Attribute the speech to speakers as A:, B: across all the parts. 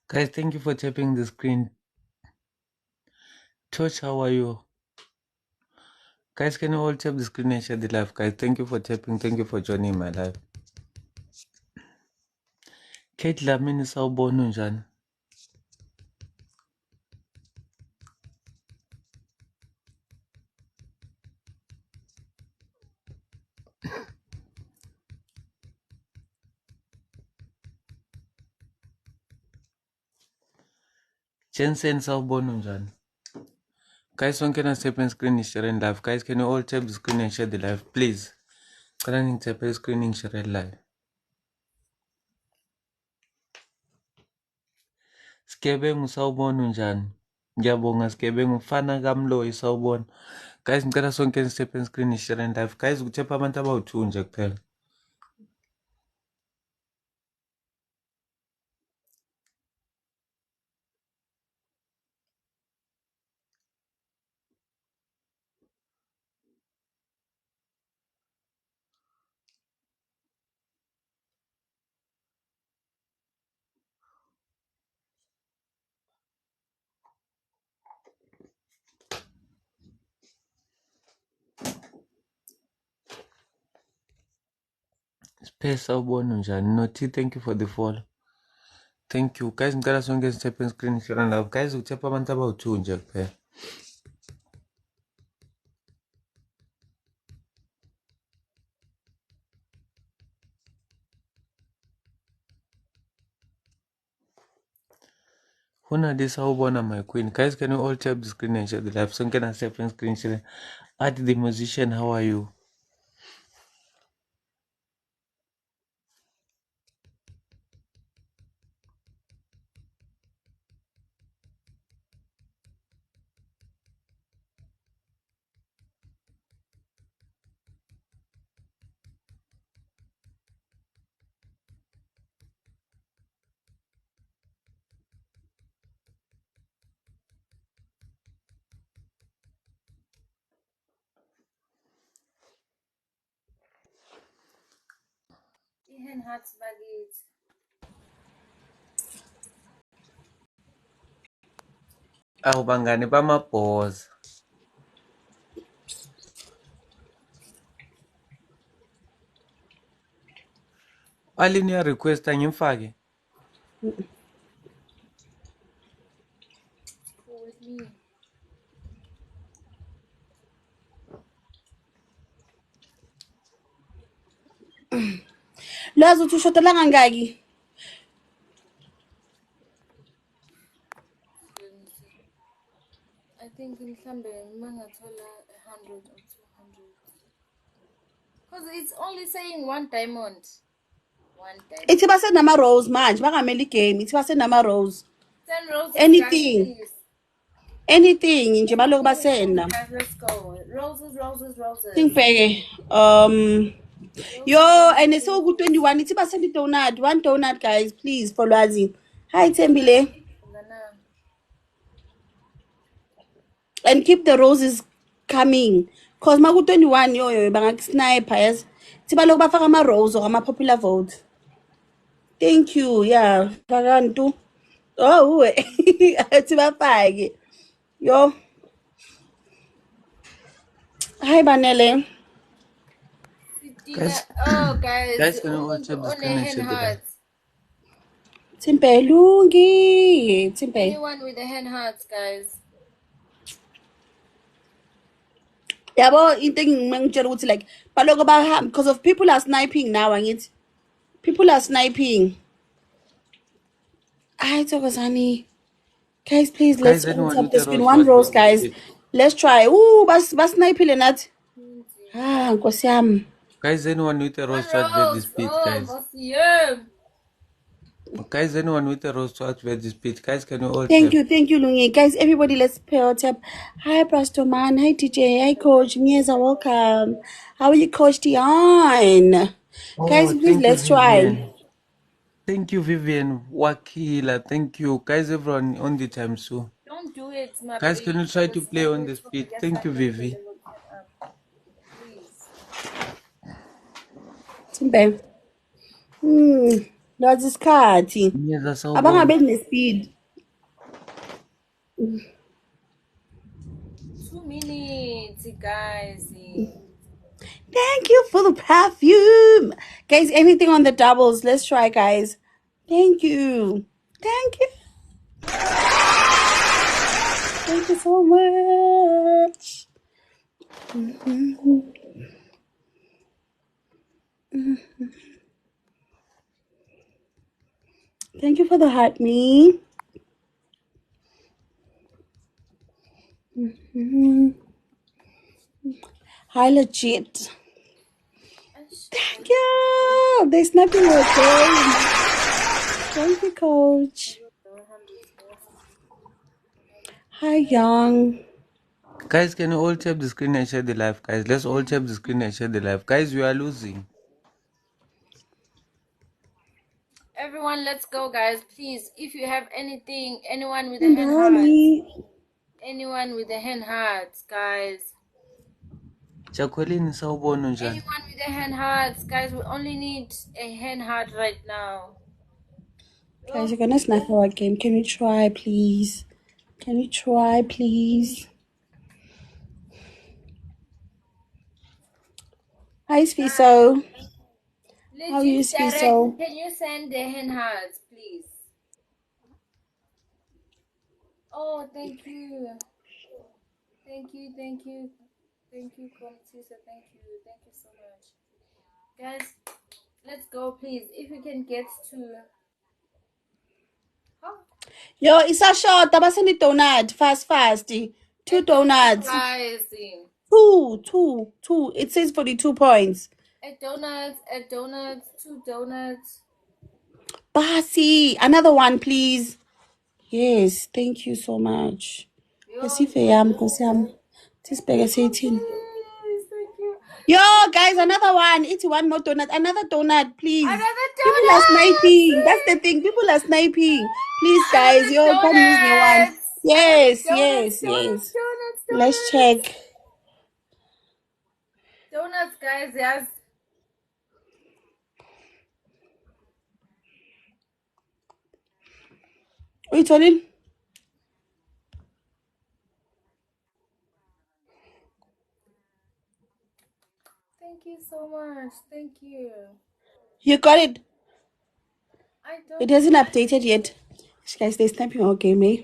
A: Guys, thank you for tapping the screen. Touch, how are you? Guys, can you all tap the screen and share the live? Guys, thank you for tapping. Thank you for joining my live. Kate Lamini sawubona unjani? Jensen sawubona unjani? Guys, one can tap the screen and share live. Guys, can you all tap the screen and share the live, please? Can tap the screen and share live. Skebengu sawubona unjani? Ngiyabonga Skebengu mfana kamloyi sawubona. Guys, ngicela sonke tap the screen and share live. Guys, kuthepha abantu abawu-2 nje kuphela. Space sawubona unjani? Noti, thank you for the follow. Thank you. Guys, ngicela sonke sithephe screen share live. Guys, kuthepha abantu abawu-2 nje kuphela. Huna this sawubona my queen. Guys, can you all tap the screen and share the live? Sonke na sithephe screen share. At the musician, how are you?
B: Ihan hearts baggage.
A: Awu bangani bamabhoza. Alinia request angimfake.
B: Who with me?
C: Lazo uthushoda langangaki?
B: I think mhlambe mangathola 100 or 200. Because it's only saying 1 diamond. 1 diamond.
C: Ithi basenama rose manje bangameli game. Ithi basenama rose.
B: 10 roses.
C: Anything.
B: Guys, please.
C: Anything nje baloku basena.
B: Guys, let's go. Roses, roses, roses.
C: Singibheke. Yo, and it's all good 21. Ithi basenda donut. 1 donut guys, please for Lwazi. Hi Tembile. And keep the roses coming. Cause maku 21 yo bangakusniper yes. Ithi baloku bafaka ama rose or ama popular vote. Thank you. Yeah, Karantu. Oh, athi bafake. Yo. Hi Banele.
A: Guys,
B: oh guys,
A: guys, can you all tap the screen and share the live?
C: Timpelungi. Timpe.
B: Anyone with the hand hearts, guys.
C: Yabo into ngingitshela ukuthi like baloko bahamba because of people are sniping now angithi. People are sniping. Hi Thokozani. Guys, please let's tap the screen. 1 rose guys. Let's try. Ooh, bas snipile nathi. Nkosi yami.
A: Guys, anyone with a rose to activate this speed, guys? Guys, anyone with a rose to activate this speed, guys, can you all
C: Thank you, Lungi. Guys, everybody, let's pay our tap. Hi, Pastor Man. Hi, DJ. Hi, Coach. Mieza, welcome. How are you, Coach Dion? Guys, please, let's try.
A: Thank you, Vivian. Wakila. Thank you. Guys, everyone on the time so.
B: Don't do it, my
A: guys, can you try to play on the speed? Thank you, Vivi.
B: Please.
C: Timbe. Lwazi isikhathi.
A: Ngiyeza sawubona.
C: Abangabe ne-speed.
B: 2 minutes, guys.
C: Thank you for the perfume. Guys, anything on the doubles? Let's try, guys. Thank you. Thank you. Thank you so much. Thank you for the heart, me. Hi, legit. Thank you. There's nothing okay. Thank you, coach. Hi, young.
A: Guys, can you all tap the screen and share the live? Guys, let's all tap the screen and share the live. Guys, we are losing.
B: Everyone, let's go, guys. Please, if you have anything, anyone with a hand heart,
C: Mommy.
B: anyone with a hand heart, guys.
A: Jacqueline sawubona njani?
B: Anyone with a hand heart, guys. We only need a hand heart right now.
C: Guys, you're gonna snipe our game. Can we try, please? Can we try, please? Hi, Sfiso. How are you,
B: Legit direct,
C: Sfiso?
B: can you send the hand hearts, please? Oh, thank you. Thank you, thank you. Thank you, Komitisa. Thank you so much. Guys, let's go, please. If we can get to... Huh?
C: Yo, it's a short. Abasani donut. Fast. Two donuts.
B: Guys,
C: Two. It says 42 points.
B: a donut, 2 donuts.
C: Basi, another one, please. Yes, thank you so much. Esifeyam, Nkosi yami. Tisibheke siyithini.
B: Yes, thank you.
C: Yo, guys, another one. It's one more donut. Another donut, please.
B: Another
C: People are
B: donut!
C: sniping. That's the thing. People are sniping. Please, guys. Yo,
B: Another
C: can use me one.
B: donuts!
C: Yes.
B: Donuts.
C: Let's check.
B: Donuts, guys, yes.
C: Wait, Tolin.
B: Thank you so much. Thank you.
C: You got it.
B: I don't.
C: It hasn't updated yet. Guys, they're sniping our game, eh?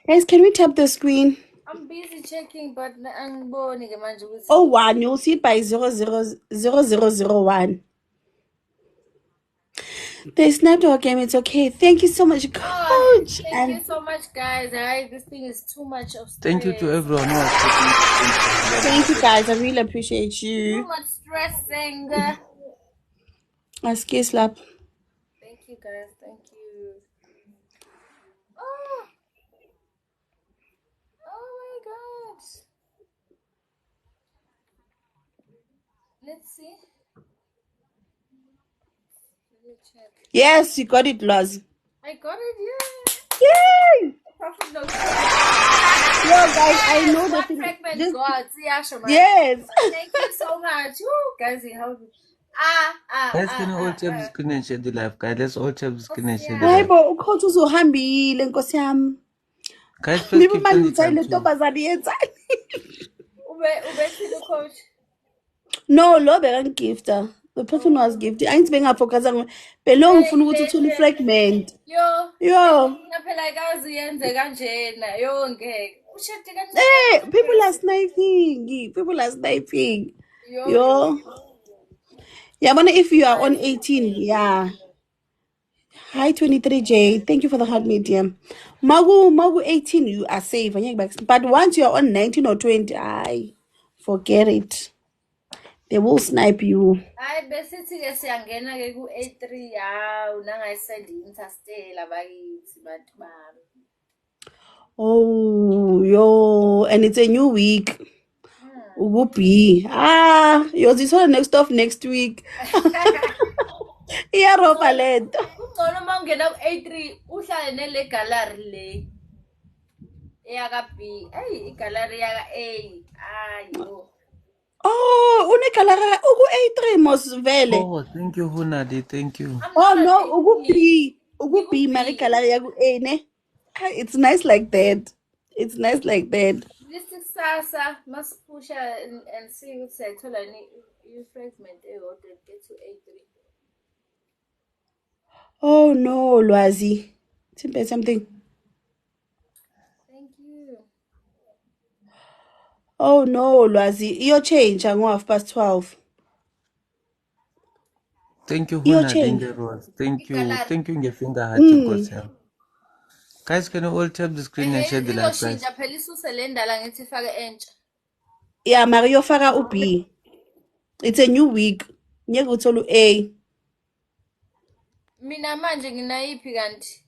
C: Guys, can we tap the screen?
B: I'm busy checking, but angiboni ke manje ukuthi.
C: Oh, one. You'll see it by 0001. They snapped our game. It's okay. Thank you so much, coach.
B: Thank you so much, guys. This thing is too much of stress.
A: Thank you to everyone who has taken.
C: Thank you, guys. I really appreciate you.
B: Too much stressing.
C: Ask slap.
B: Thank you, guys. Thank you. Oh my God. Let's see. Let me check.
C: Yes, you got it, Laz.
B: I got it, yeah.
C: Yay!
B: Perfect note.
C: Yo, guys, I know
B: What
C: that.
B: fragment got?
C: Yes.
B: Thank you so much. Woo, guys, you helped me.
A: Guys, can you all tap the screen and share the live? Guys, let's all tap the screen and share the
C: Hayi
A: live.
C: bo, ukhothi uzohambile Nkosi yami.
A: Guys, please
C: Nibe
A: keep
C: manje
A: sending
C: uthayile
A: it to
C: ntombazane yenzani?
B: Ubethile coach.
C: No, lo bekangigifta. The person was gifted. Angithi bengafocusa belo ngifuna ukuthi uthule fragment.
B: Yo.
C: Yo.
B: Phela kazi yenze kanjena. Yo ngeke. Ushade kancane.
C: Hey, people are sniping. Yo. Yabona, if you are on 18, yeah. Hi 23J. Thank you for the hard medium. Magu 18, you are safe. But once you are on 19 or 20, forget it. They will snipe you.
B: Hayi besithi ke siyangena ke ku A3 yaw nangayisend Interstellar bakithi bantu bami.
C: Oh, yo, and it's a new week. Ugubi. Yours is on next week. Iyarobha lento.
B: Ungcono mawungena ku A3 uhlale nele gallery le. Eyaka B. Hey, igallery yaka A. Ayo.
C: Oh, unegalara uku-A3 mos vele.
A: Oh, thank you, Hunadi. Thank you.
B: I'm
C: Oh
B: not an
C: no,
B: 18.
C: uku-B. Uku-B,
B: Ngiku-B.
C: mari galari yaku-A ne. Ah, it's nice like that. It's nice like that.
B: Lithi kusasa masiphusha and see ukuthi sayithola i-fragment eyodwa and get to A3.
C: Oh no, Lwazi. Simple something.
B: Thank you.
C: Oh no, Lwazi. Iyochange ngo-12:30.
A: Thank you, Hunadi
C: Iyochange.
A: Ngeros. Thank you.
B: Igalari.
A: Thank you, Ngefinger Hachi
C: Mm.
A: Nkosiyam. Guys, can you all tap the screen and share the live, guys?
B: Izoshintsha phela isuse le ndala ngithi ifake entsha.
C: Yeah, mari yofaka u-B. It's a new week. Ngeke uthole u-A.
B: Mina manje nginayiphi kanti?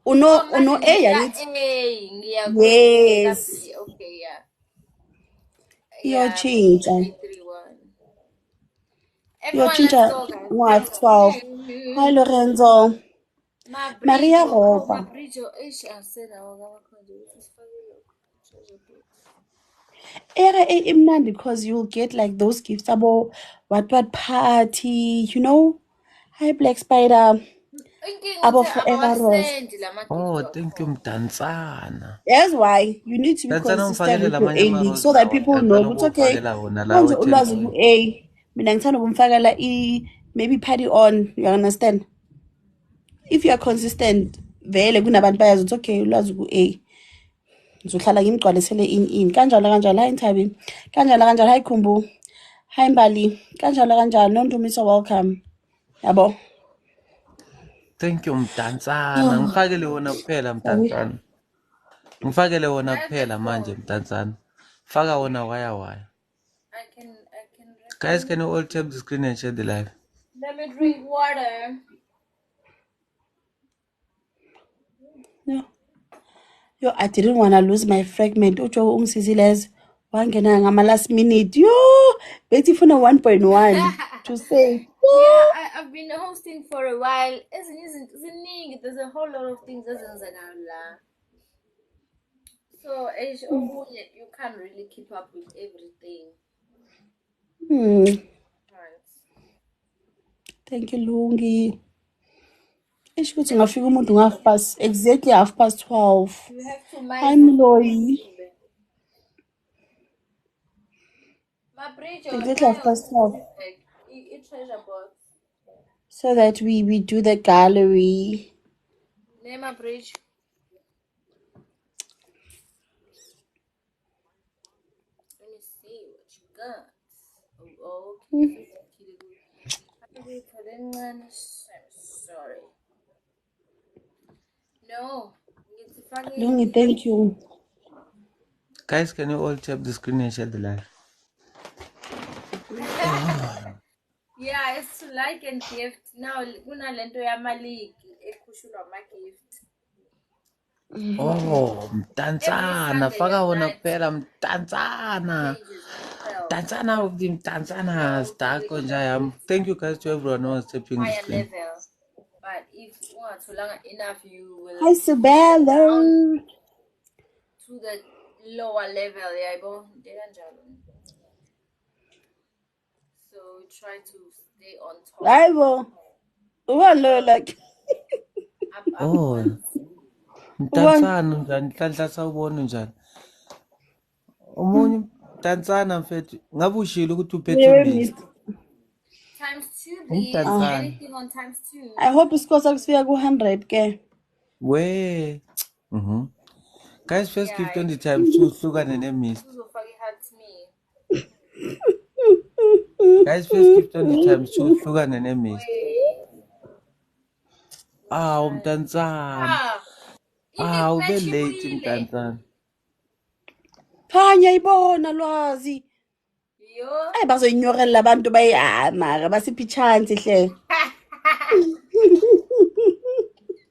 C: Uno
B: Oh, manje
C: A
B: ngiya
C: yangithi.
B: A, ngiya ka
C: Yes.
B: B. Okay, yeah. Yeah,
C: Iyochintsha.
B: A31. Everyone, let's
C: Iyochintsha
B: go, guys. Let's
C: ngo-12. Hi, Lorenzo. Maria
B: Mabrijo. Oh,
C: Roba.
B: Mabrijo. Ish, I said I was going to do treasure box.
C: Era imnandi because you'll get like those gifts abo what party, you know? Hi, Black Spider.
B: Inkinga
C: Abo
B: ukuthi
C: Forever Rose.
B: abawasendi la
A: Oh,
B: ma-gift
A: thank you,
B: wakhona.
A: Mtanzana.
C: That's why you need to be
A: Mtanzana
C: consistent
A: ungifakele
C: with your
A: lamanye
C: A league
A: ama-rose
C: so that
A: lawa.
C: people know.
A: Ngicela
C: It's okay.
A: ukuwufakela wona lawa
C: Wenze ulwazi
A: 10K.
C: ku-A. Mina ngithanda ukumfakela maybe party on. You understand? If you are consistent, vele kunabantu bayazi ukuthi okay, ulwazi ku-A. Ngizohlala ngimgcwalisele in. Kanjalo kanjalo. Hi Nthabi. Kanjalo kanjalo. Hi Khumbu. Hi Mbali. Kanjalo kanjalo. Nondumiso, welcome. Yabo.
A: Thank you, Mtanzana. Ngifakele wona kuphela, Mtanzana. Ngifakele wona kuphela manje, Mtanzana. Faka wona waya.
B: I can
A: Guys, can you all tap the screen and share the live?
B: Let me drink water.
C: No. Yo, I didn't want to lose my fragment. Ujo ungisiziles wangena ngama last minute. Yo, bethi funa 1.1 to say.
B: Yeah, I've been hosting for a while. Ziningi, there's a whole lot of things ezenzakala la. So you can't really keep up with everything. Right.
C: Thank you, Lungi. Esho ukuthi ngafika umuntu exactly 12:30.
B: You have to
C: Hi Mloyi.
B: Mabrijo,
C: Exactly 12:30.
B: treasure box.
C: So that we do the gallery.
B: Name Mabrijo. Let me see what you got. Oh, okay. I'm sorry. No.
C: Lungi, thank you.
A: Guys, can you all tap the screen and share the live?
B: Yeah, it's to like and gift. Now, kunalento yamaligi ekhushulwa ama-gift.
A: Oh, Mtanzana.
B: Sunday
A: Faka
B: at
A: wona
B: night.
A: kuphela, Mtanzana.
B: Pages on 12.
A: Mtanzana of the Mtanzana. Stako njayam. Thank you guys to everyone who was tapping the
B: Higher
A: screen.
B: level. But if ungatholanga enough, you will
C: Hi Sibella.
B: down to the lower level, yabo. So we try to stay on top.
C: Aibo. Uwalo like.
A: Oh, Mtanzana njani? Hlanhla sawubona njani? Omunye Mtanzana mfethu. Ngabe ushilo ukuthi uphethe uMr.
B: Times 2, please. Anything on times 2.
C: I hope isikhosa kufika ku-100 ke.
A: We. Guys, first gift on the times 2 hlukane neMr.
B: Uzofaka i-heart me.
A: Guys, first gift on the times 2 hlukane neMr. Mtanzana. Ube late Mtanzana.
C: Khanya ibona Lwazi.
B: Yo.
C: Ay bazoyinyorela abantu mara basiphi chance hle.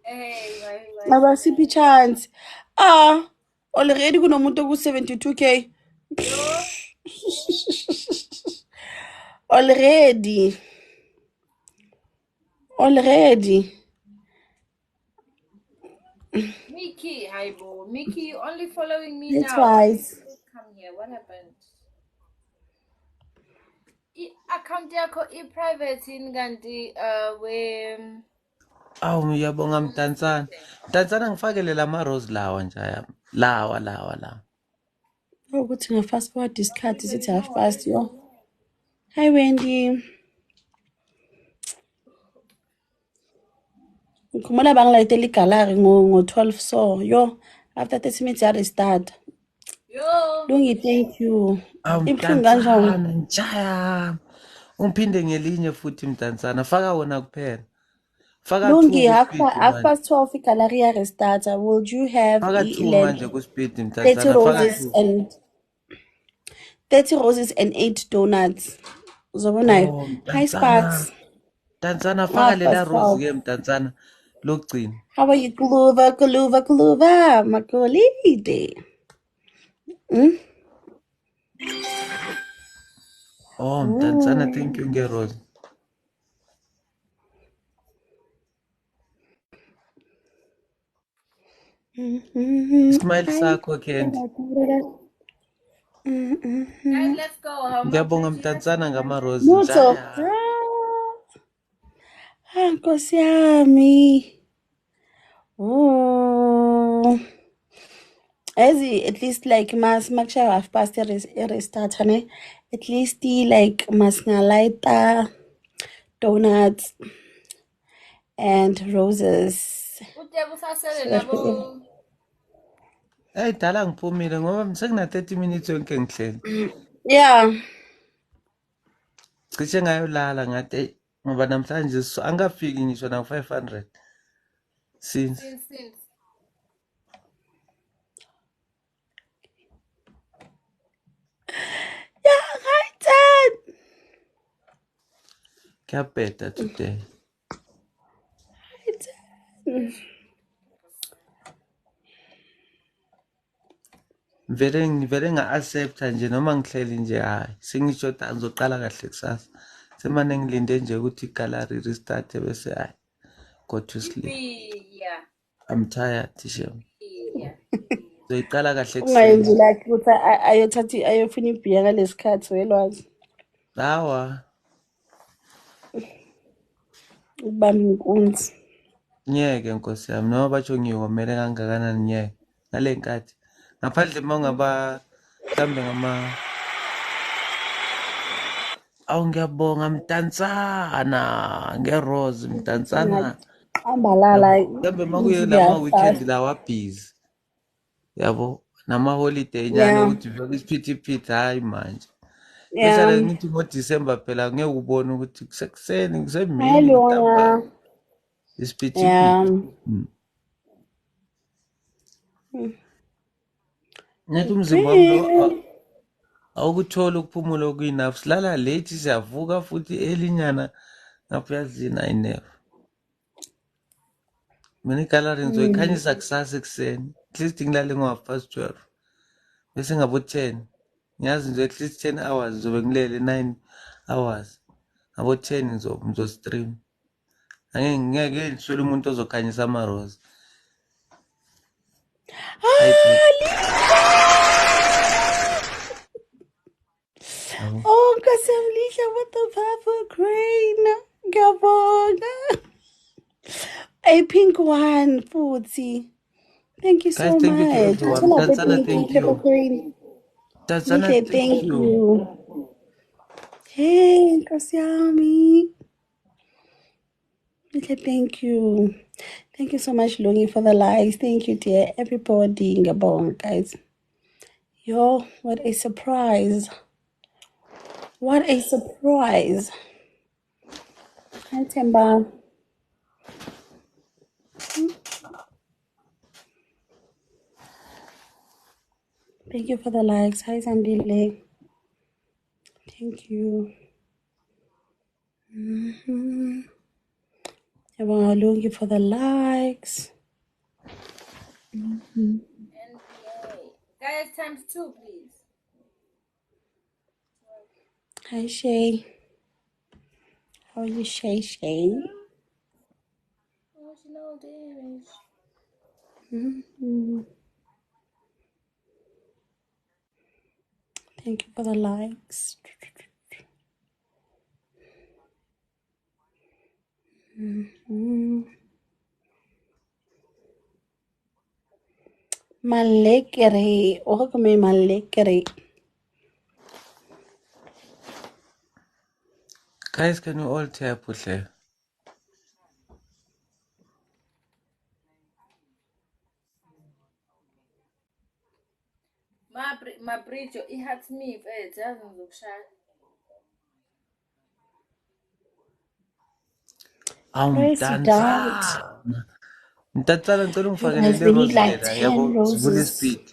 B: Hey,
C: Abasiphi chance. Already kunomuntu ku-72K.
B: Yo.
C: Already.
B: Mickey, hi bo. Mickey, you only following me
C: That's
B: now.
C: wise.
B: Come here. What happened? I-account yakho i-private yini kanti
A: Awu ngiyabonga Mdantsana. Mdantsana ngifakele lama-rose lawa njaya. Lawa.
C: ukuthi nga-fast forward isikhathi sithi half past yo. Hi Wendy. Ngikhumula bangilayitela igalari ngo-12 so yo after 30 minutes ya-restart.
B: yo
C: Lungi, thank you.
A: Awu
C: Ibuhlungu kanjani?
A: Mdantsana njaya. Ungiphinde ngelinye futhi Mdantsana. Faka wona kuphela. Faka 2
C: Lungi, half
A: ku-speed manje.
C: past 12 igalari ya-restart. Would you have
A: Faka 2
C: 11
A: manje ku-speed
C: 30
A: Mdantsana. Faka
C: roses
A: 2.
C: and 30 roses and 8 donuts. Uzobonayo.
A: Oh
C: Hi Sparks.
A: Mdantsana. Mdantsana faka
C: Half
A: lela
C: past
A: rose
C: 12.
A: ke Mdantsana. Lokugcina.
C: How are you, Kuluva? Makolide.
A: Oh Mdantsana, thank you nge-rose. Ismail sakho Candy.
B: guys, let's go. How much
A: Ngiyabonga
B: did you
A: Mdantsana ngama-rose
C: Mutso.
A: njaya.
C: Nkosi yami. Oh. At least like mas makushaya half past restart ne. At least like mas ngalaita donuts and roses.
B: Uthe kusasele
C: So that we-
B: nabo
A: Hey dala ngiphumile ngoba sekuna 30 minutes yonke ngihleli.
C: Yeah.
A: Cishe ngayolala ngathi hey ngoba namhlanje angafiki ngisho na 500 since
B: since.
C: Yeah, hi Dad.
A: kuyabheda today.
C: Hi Dad.
A: Vele nga-accepta nje noma ngihleli nje hayi sengishoda ngizoqala kahle kusasa. Semane ngilinde nje ukuthi igallery restart bese hayi go to sleep.
B: Yeah.
A: I'm tired Shem. Ngizoyiqala kahle
C: Ungayenzi
A: kuseni.
C: like ukuthi ayothatha ayofuna ibhiya ngalesikhathi welwazi.
A: Hawa
C: Ukubamba inkunzi.
A: ngiyeke nkosi yami noma batsho ngiyomele kangakanani ngiyeke ngale nkathi ngaphandle uma ungaba mhlambe awu ngiyabonga Mdantsana nge-rose Mdantsana
C: Ambalala
A: mhlambe uma kuye
C: imiziki
A: lama-weekend
C: ya-fast.
A: lawa busy yabo nama-holiday nyana
C: Yeah.
A: ukuthi vele isiphithiphithi hhayi manje
C: Yeah.
A: especially ngithi ngo-December phela ngeke ubone ukuthi kusekuseni
C: Hi
A: kusemini ntambama
C: Lona.
A: isiphithiphithi.
C: Yeah.
A: Ngithi umzimba wami awukutholi ukuphumula okuyi-enough silala late siyavuka futhi elinyana ngapha uyazina I-never mina igalari ngizoyikhanyisa kusasa ekuseni at least ngilale ngo-half past 12 bese ngabo-10 ngiyazi nje at least 10 hours ngizobe ngilele 9 hours ngabo-10 ngizostream ngeke ngiswele umuntu ozokhanyisa ama-rose.
C: Oh, Nkosi what the purple crane. Ngiyabonga. A pink one futhi. Thank you so
A: Guys, thank you to
C: much.
A: everyone.
C: Ngicela
A: Tanzana,
C: pink
A: thank
C: purple
A: you.
C: crane.
A: Tanzana,
C: Lihle,
A: thank
C: thank
A: you.
C: you. Hey, Nkosi yami. Lihle, thank you. Thank you so much, Lungi, for the likes. Thank you, dear. Everybody. Ngiyabonga, guys. Yo, what a surprise. What a surprise. Hi, Temba. Thank you for the likes. Hi, Zandile. Thank you. Everyone, Lungi for the likes.
B: NPA. Guys, ×2, please.
C: Hi, Shay. How are you, Shay?
B: Emotional damage.
C: Thank you for the likes. Malekere. Oh, come malekere.
A: Guys, can you all tap hle?
B: Mabrijo, ihat me mfethu yazi ngizokushaya.
C: President.
A: Mntatsana ngicela
C: You
A: ungifakele
C: guys,
A: le
C: we need
A: rose
C: like
A: lela yabo
C: 10
A: sivule
C: roses.
A: ispeed.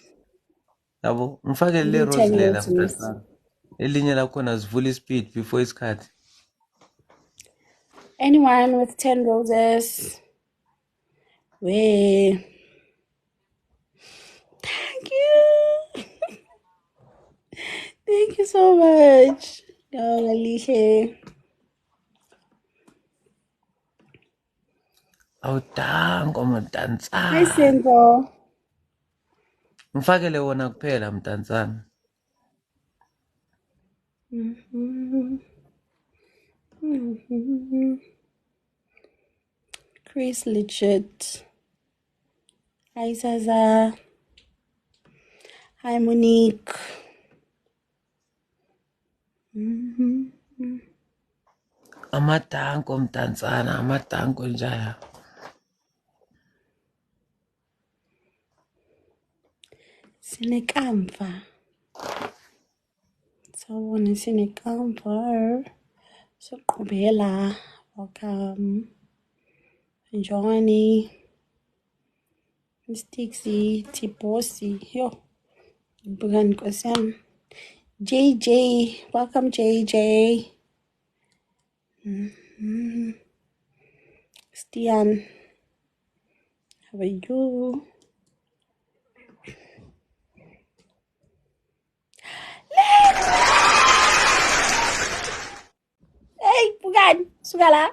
A: Yabo ngifakele
C: We
A: le
C: need
A: rose
C: 10
A: lela
C: roses.
A: mntatsana. Elinye lakhona sivule ispeed before isikhathi.
C: Anyone with 10 roses? Where? Thank you. Thank you so much. Oh, Alicia.
A: Awudango
C: Hi,
A: mntatsana.
C: Simple.
A: Ngifakele wona kuphela mntatsana.
C: Chris legit. Hi, Zaza. Hi, Monique.
A: Amadango mntatsana, amadango njaya.
C: Sinekamva. Sawubona sinekamva. Soqhubela. Welcome. Johnny. Stixie. Tibosi. Yo. Bukan Kosiam. JJ. Welcome, JJ. Stian. How are you? Hey, bukan. Sugala.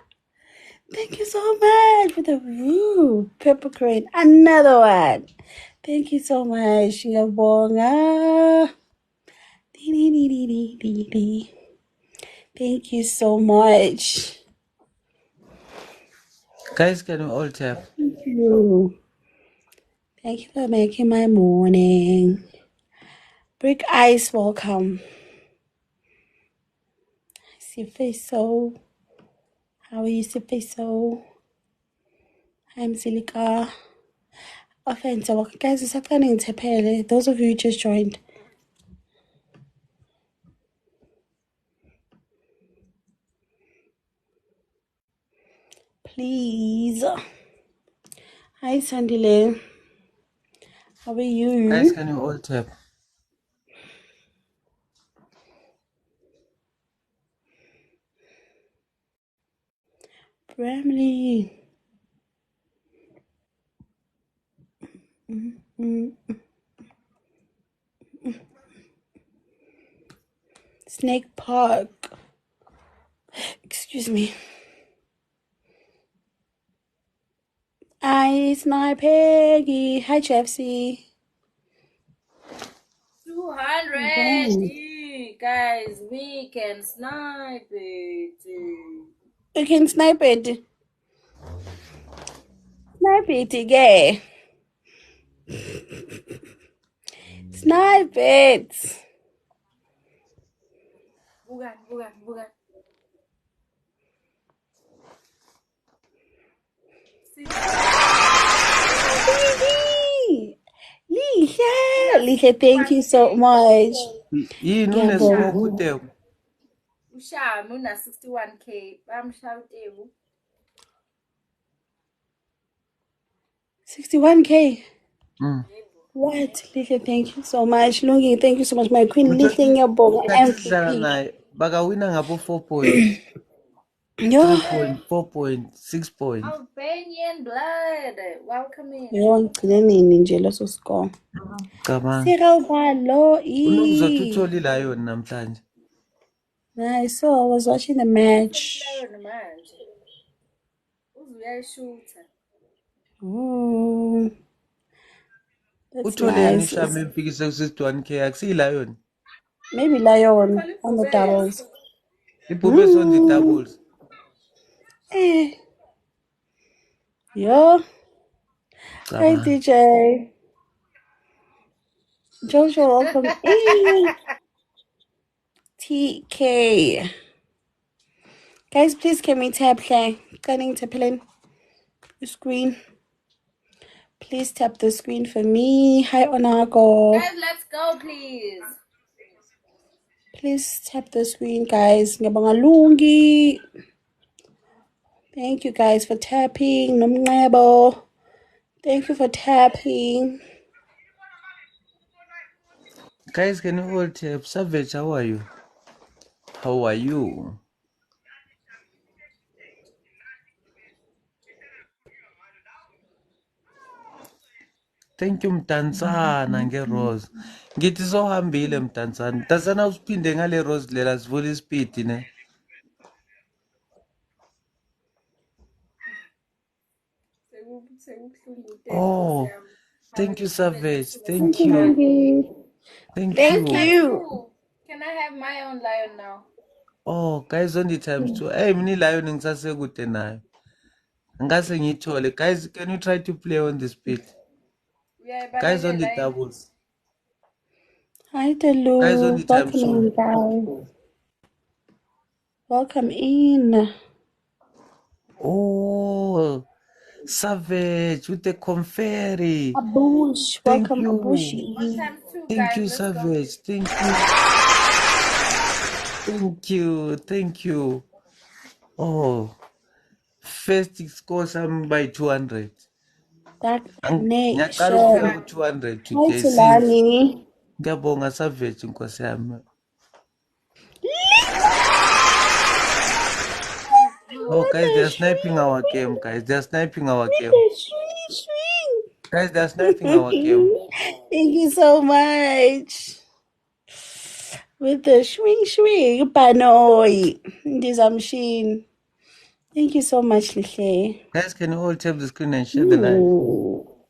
C: Thank you so much for the pepper crane. Another one. Thank you so much. Ngiyabonga. Thank you so much.
A: Guys, can we all tap?
C: Thank you. Thank you for making my morning. Brick Ice, welcome. Sifiso. How are you, Sifiso? I'm Silika. Offense, welcome. Guys, it's happening in Tepele. Those of you who just joined. Please. Hi, Sandile. How are you?
A: Guys, can you all tap?
C: Bramley. Snake Park. Excuse me. It's my Peggy. Hi, Chelsea.
B: 200. Guys, we can snipe it.
C: You can snipe it. Snipe it again. Snipe it.
B: Bukan.
C: Lihle, thank you so much.
A: Yini unesmoke uTeko?
B: Ushami una 61k. Bamshaya uTeko.
C: 61k.
A: Mm.
C: What? Lihle, thank you so much. Lungi, thank you so much. My queen, Lihle Ngiyabonga,
A: Sidlala
C: MVP.
A: naye bakawina ngabo 4 points,
C: Yo.
A: 3 points, 4 points, 6 points.
B: Albanian blood. Welcome in.
C: Yo, ngigcine nini nje leso score.
A: Cabanga.
C: Cyril Balo.
A: Unokuzothi utholile ayona namhlanje.
C: Nice. So I was watching the match. Oh, that's
A: Utholeni
C: nice.
A: ushame emfikise ku61k akusiyilayoni.
C: Maybe Lion on the doubles.
A: Ibhube sonke doubles.
C: Yo. Hi,
A: Cabang.
C: DJ. Jojo, welcome in. TK. Guys, please can we tap play? Cutting tap in the screen. Please tap the screen for me. Hi, Onago.
B: Guys, let's go, please.
C: Please tap the screen, guys. Ngiyabonga Lungi. Thank you guys for tapping. Nomncebo. Thank you for tapping.
A: Guys, can you all tap? Savage, how are you? How are you? Thank you Mtanzana nge-Rose. Ngithi sohambile Mtanzana. Mtanzana usiphinde ngale Rose lela sivula isipidi ne. Oh, thank you Savage.
C: Thank
A: Thank
C: you,
A: you.
C: Lungi.
A: Thank
C: Thank
A: you.
C: you.
B: Can I have my own lion now?
A: Oh, guys on the times too. Hey, mini lion ngisasekude nayo. Ngase ngithole. Guys, can you try to play on the speed? Guys on the doubles.
C: Hi,
A: Guys on
C: Delu.
A: the times
C: Welcome in,
A: two.
C: guys. Welcome in.
A: Oh, Savage with the confetti.
C: Abush.
A: Thank
C: Welcome,
A: you.
C: Abushi.
B: Times two,
A: Thank
B: guys.
A: you,
B: Let's go.
A: Savage. Thank you. Thank you. Thank you. Oh, first score some by 200.
C: Dark
A: Ngiyaqala ukufika
C: Nation.
A: ku-200
C: Hi,
A: today since
C: Tulani.
A: ngiyabonga Savage Nkosi yami. Oh, guys, they're sniping our game, guys. They're sniping our game.
C: Swing.
A: Guys, they're sniping our game.
C: Thank you so much. With the swing, Panoy. Ndizamshin. Thank you so much, Lihle.
A: Guys, can you all tap the screen and share the live?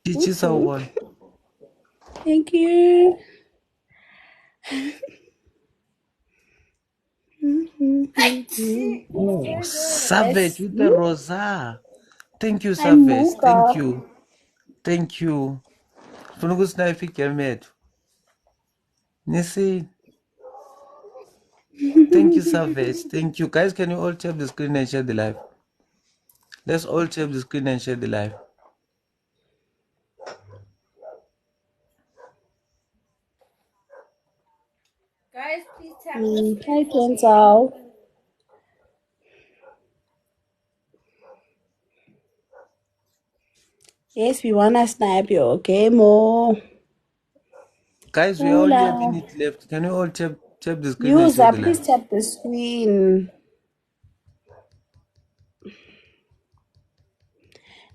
A: Teach someone.
C: Thank you.
A: Oh, Savage with the
C: Hmm?
A: Rosa. Thank you,
C: I'm
A: Savage. Thank
C: Muka.
A: you. Thank you. Funa ukusnipe igame yethu. Nisi. Thank you, Savage. Thank you. Guys, can you all tap the screen and share the live? Let's all tap the screen and share the live.
B: Guys, please tap the
C: Hi,
B: screen for me.
C: Kenzal. Yes, we wanna snipe your game, oh.
A: Guys, we are only a minute left. Can you all tap the screen and share
C: User,
A: the
C: please
A: live?
C: tap the screen.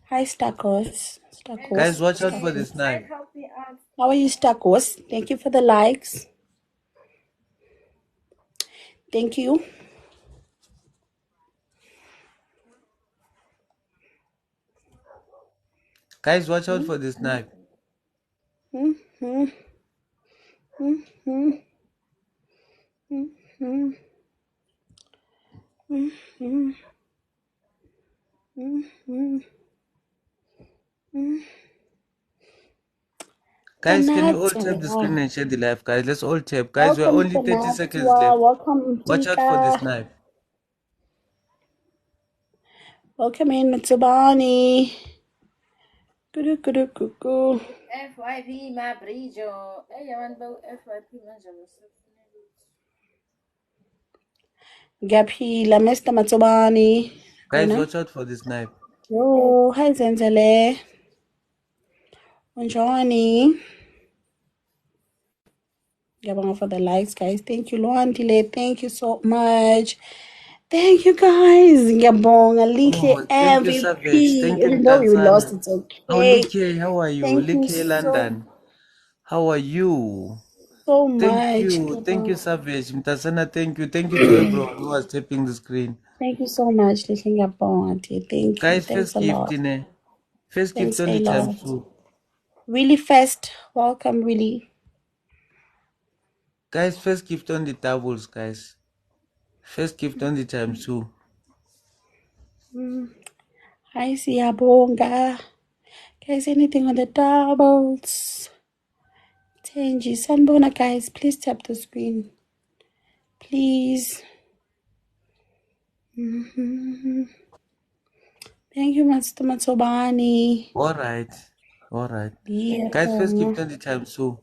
C: Hi, Stakos.
A: Guys, watch out for
C: Stakos.
A: the snipe.
B: Help me out.
C: How are you, Stakos? Thank you for the likes. Thank you.
A: Guys, watch out for the snipe.
C: Mm-hmm. Mm-hmm. Mm-hmm. Mm-hmm. Mm-hmm.
A: Guys, can you all tap the screen and share the live, guys? Let's all tap. Guys, we are
C: Welcome,
A: only 30 seconds
C: Fanatua.
A: left.
C: Welcome,
A: Watch out for the
C: Mtika.
A: snipe.
C: Welcome in, Mitsubani. Kudu.
B: FYP my brillo. Hey, I want to FYP manje.
C: Gaphila, Mr. Matsubani.
A: Guys, watch out for the snipe.
C: Yo, hi Zenzele. Bonjani. Ngiyabonga for the likes, guys. Thank you, Luandile. Thank you so much. Thank you, guys. Ngiyabonga. Lihle
A: Oh, thank you,
C: MVP.
A: Savage. Thank you,
C: Even though we lost,
A: Mtanzana.
C: it's
A: Oh,
C: okay.
A: Licky, how are you?
C: Thank you
A: Licky,
C: so
A: London. How are you? Thank
C: much.
A: you. Thank you, Savage. Mtanzana, thank you. Thank you to everyone who was tapping the screen.
C: Thank you so much, Lihle Ngiyabonga, dear. Thank you.
A: Guys,
C: Thanks
A: first
C: a
A: gift
C: lot.
A: in a first gift
C: Thanks
A: on
C: a
A: the times
C: lot.
A: two.
C: Really fast. Welcome, really.
A: Guys, first gift on the doubles, guys. First gift on the times two.
C: Hi, siyabonga. Guys, anything on the doubles? Tenji, sanbona, guys. Please tap the screen. Please. Thank you, Master Matsobani.
A: All right. Guys, first give 20 times 2.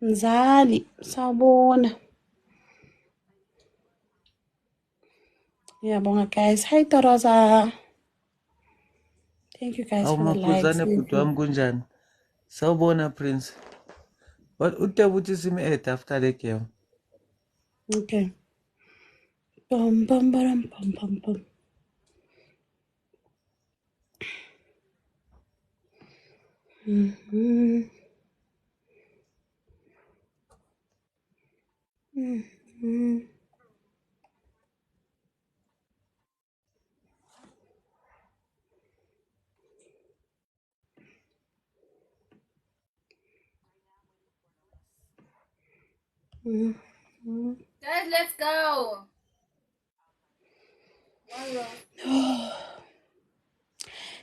C: Mzali, sawubona. Ngiyabonga, guys. Hi, Toroza. Thank you, guys,
A: Awu
C: for the likes.
A: makhuzane bhuti wami kunjani? Sawubona Prince. But uThebo uthi sim-add after the game.
C: Okay. Bum, bum, bum, bum, bum, bum.
B: Guys, let's go. One row.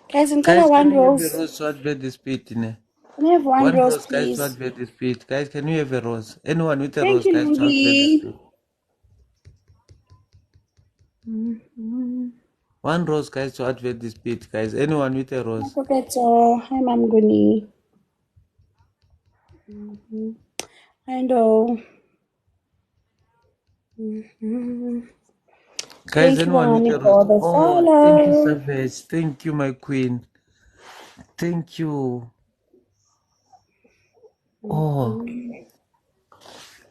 C: Guys, in
A: Guys,
C: one
A: can we have a
C: rose.
A: rose to advert the speed?
C: Can we have one rose,
A: guys,
C: please?
A: to advert the speed. Guys, can we have a rose? Anyone with a
C: Thank
A: rose,
C: you,
A: guys, to advert the
C: Lugi.
A: speed. One rose, guys, to advert the speed, guys. Anyone with a rose.
C: Okay, so hi, Mam Guni. I know.
A: Guys,
C: Thank you,
A: anyone with
C: Ani,
A: a
C: for the
A: rose. Oh, thank you,
C: follow.
A: Savage. Thank you, my queen. Thank you. Oh.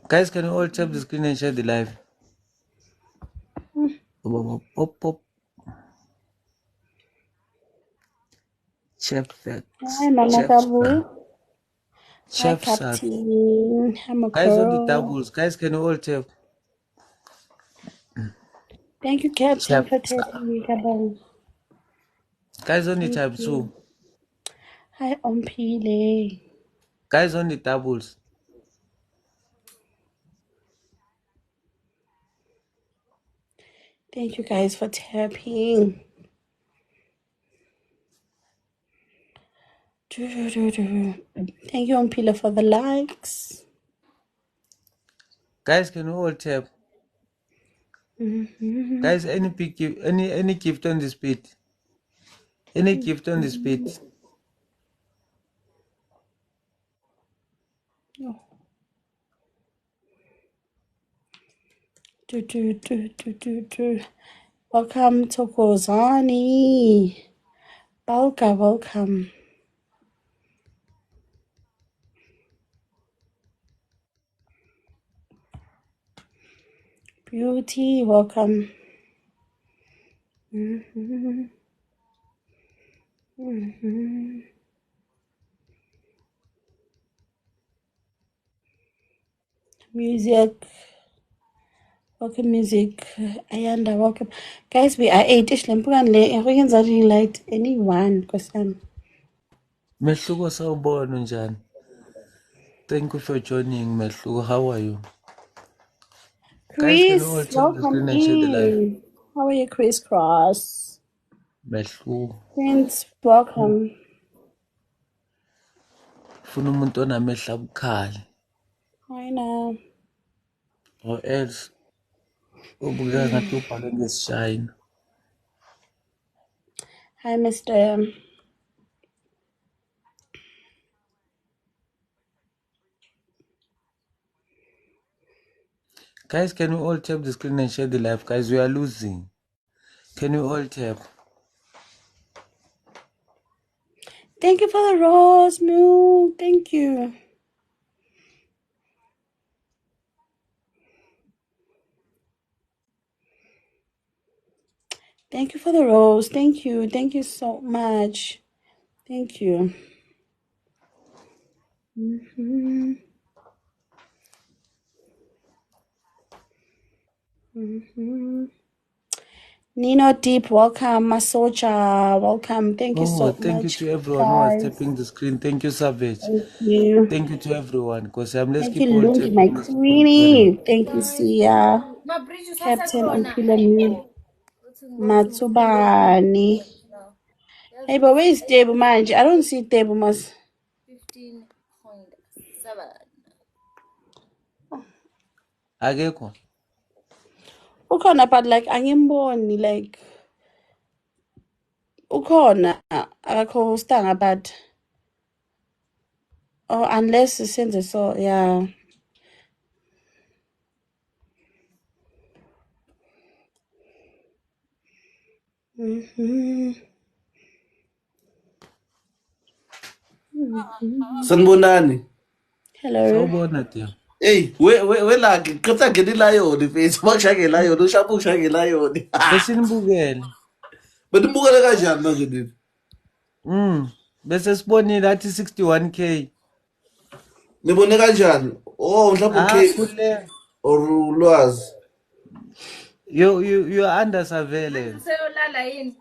A: Guys, can you all tap the screen and share the live? Pop, pop. Chef that.
C: Hi, Mama Kabu. Hi,
A: Chef
C: Captain. I'm a
A: Guys, on the
C: girl.
A: doubles. Guys, can you all tap?
C: Thank you, Captain,
A: Chef
C: for taking me, Kabong.
A: Guys, on the times 2.
C: Hi, Ompile.
A: Guys, on the doubles.
C: Thank you, guys, for tapping. Thank you, Ompile, for the likes.
A: Guys, can you all tap? Guys, any gift on the speed. Any gift on the speed.
C: Welcome to Kozani. Welcome. Beauty, welcome. Music. Welcome, music. Ayanda, welcome. Guys, we are 8-ish. Lempukan light anyone. Question.
A: Mehluko sawubona njani? Thank you for joining, Mehluko. How are you? Guys, can you all
C: Chris,
A: tap the screen and share the live?
C: in. How are you, Chris Cross?
A: Mehluko.
C: Prince, welcome.
A: Funa umuntu onamehla abukhali.
C: Hi now.
A: Or else ubukeka ngathi ubhale ngesishayina.
C: Hi, Mr.
A: Guys, can you all tap the screen and share the live? Guys, we are losing. Can you all tap?
C: Thank you for the rose, Moo. Thank you. Thank you for the rose. Thank you. Thank you so much. Thank you. Nino Deep, welcome. Masocha, welcome. Thank you so much.
A: Thank you to everyone who was tapping the screen. Thank you, Savage.
C: Thank you.
A: Thank you to everyone. Because let's
C: Thank
A: keep
C: you,
A: on
C: Lungi,
A: tapping.
C: my
A: Let's keep on
C: queenie.
A: sharing.
C: Thank you, Sia.
B: My bridge is
C: Captain
B: also
C: Ompila Mule. Matsubani. Hey, but where is Tebu manje? I don't see Tebu mas.
B: 15.7.
A: Akekho.
C: Ukhona, but like angimboni like ukhona akakho hostanga but oh unless senze so yeah.
D: Sanibonani.
C: Hello.
A: Sawubona Tiyo.
D: Hey, we like qeda ngeni lion face bakushaya lion ushapha ushaya lion.
A: Besinibukele.
D: Benibukele kanjani manje nini?
A: Bese sibonile athi 61k.
D: Nibone kanjani? Oh, mhlawumbe okay
A: Kule.
D: or ulwazi.
A: You are under surveillance.
B: Seyolala yini?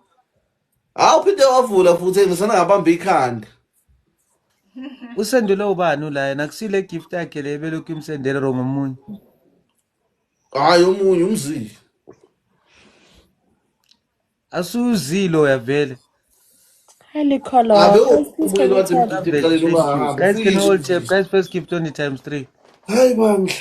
D: Uphinde wavula futhi ngisana ngabamba ikhanda.
A: Usendele ubani la yena kusile gift yakhe le belokhu imsendele ngomunye.
D: Hayi omunye umzili.
A: Asuzilo yavele.
C: Highly color. Please can you
D: wathi
C: tell?
D: mdidi qaleni ungahambi.
A: Guys, can you all tap? Guys, first gift 20 times 3.
D: Hayi bandla.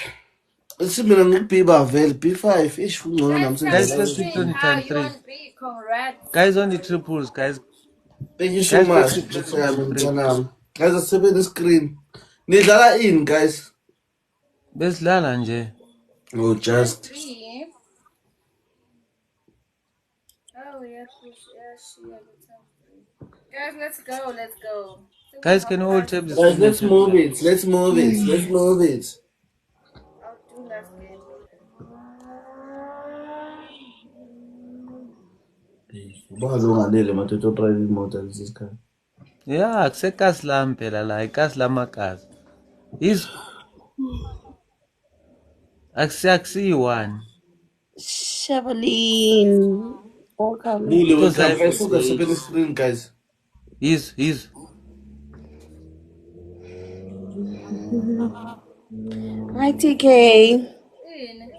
D: Mina ngikubiba vele B5 ish ungcono nami
A: Guys,
D: sengizela.
A: first gift 20 times 3.
B: Congrats.
A: Guys, on the triples, guys.
D: Thank you so
A: Guys,
D: much.
A: first gift 20 times 3.
D: Guys, asebenzisa screen. Nidlala in guys.
A: Besilala nje.
D: Oh just
B: 3. Oh yeah, push. Yeah, she had the time. Guys, let's go. Let's go.
A: Guys, can you all tap this?
D: guys, let's move it. Let's move it. Let's move it.
B: I'll do last game.
D: Bazonganele madoda drive imoto lesisikhathi.
A: Yeah, kusekasi lami phela la, ikasi lamakazi. Is akusiyi-1.
C: Shevelin. Welcome.
D: Lule,
A: Because
D: welcome.
A: I
D: Guys,
A: was
D: focus up in the screen, guys.
A: Is
C: Hi TK.
B: In.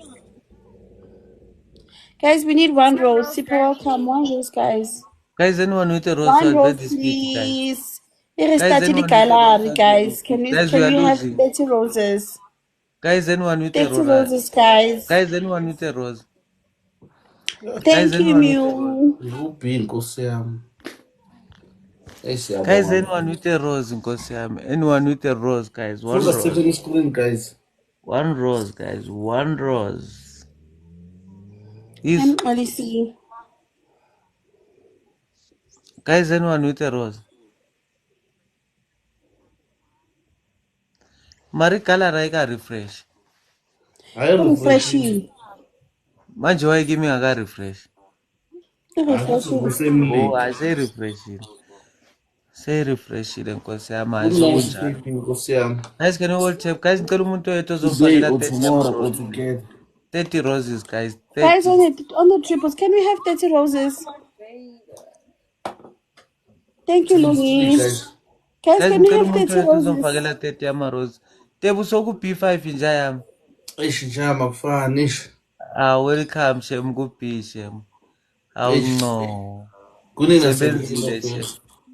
C: Guys, we need one rose. Super welcome. One rose, guys.
A: guys, anyone with a rose
C: One
A: will
C: rose,
A: bet this kitty, guys.
C: please.
A: Guys,
C: Guys,
A: anyone with a rose,
C: guys. Can we
A: guys, we are
C: have
A: losing.
C: 30 roses?
A: Guys, anyone with a
C: 30
A: rose.
C: roses, guys.
A: Guys, anyone with a rose.
C: Thank you,
A: anyone with a
C: Mew.
D: Nguphi inkosi yami.
A: Guys, anyone with a rose, Nkosi yami. Anyone with a rose, guys. One
D: Focus up
A: rose.
D: in the screen, guys.
A: One rose, guys. One rose.
C: I'm Alicia.
A: Guys, anyone with a rose. Mari color I refresh.
D: I
C: Refreshing.
A: Manje why give me a refresh?
C: Refreshing.
A: Oh, I say refreshing. Say refreshing Nkosi yami ayisokunjalo.
D: inkosi yami.
A: Guys, can you all tap? Guys, ngicela umuntu oyedwa
D: Today
A: ozongifakela
D: or
A: 30
D: tomorrow or
A: roses.
D: together.
A: 30 roses, guys. 30.
C: Guys, on the triples, can we have 30 roses? Thank you, Lungi.
D: Guys.
C: Guys,
A: Guys,
C: can we
A: ngicela
C: have
A: umuntu
C: 30
A: oyedwa
C: roses?
A: ozongifakela 30 ama-rose. Tebu soku B5 inja yami.
D: Ish njama kufana ish.
A: Welcome Shem ku-B Shem. No.
D: Kunina
A: Sebenzile Shem.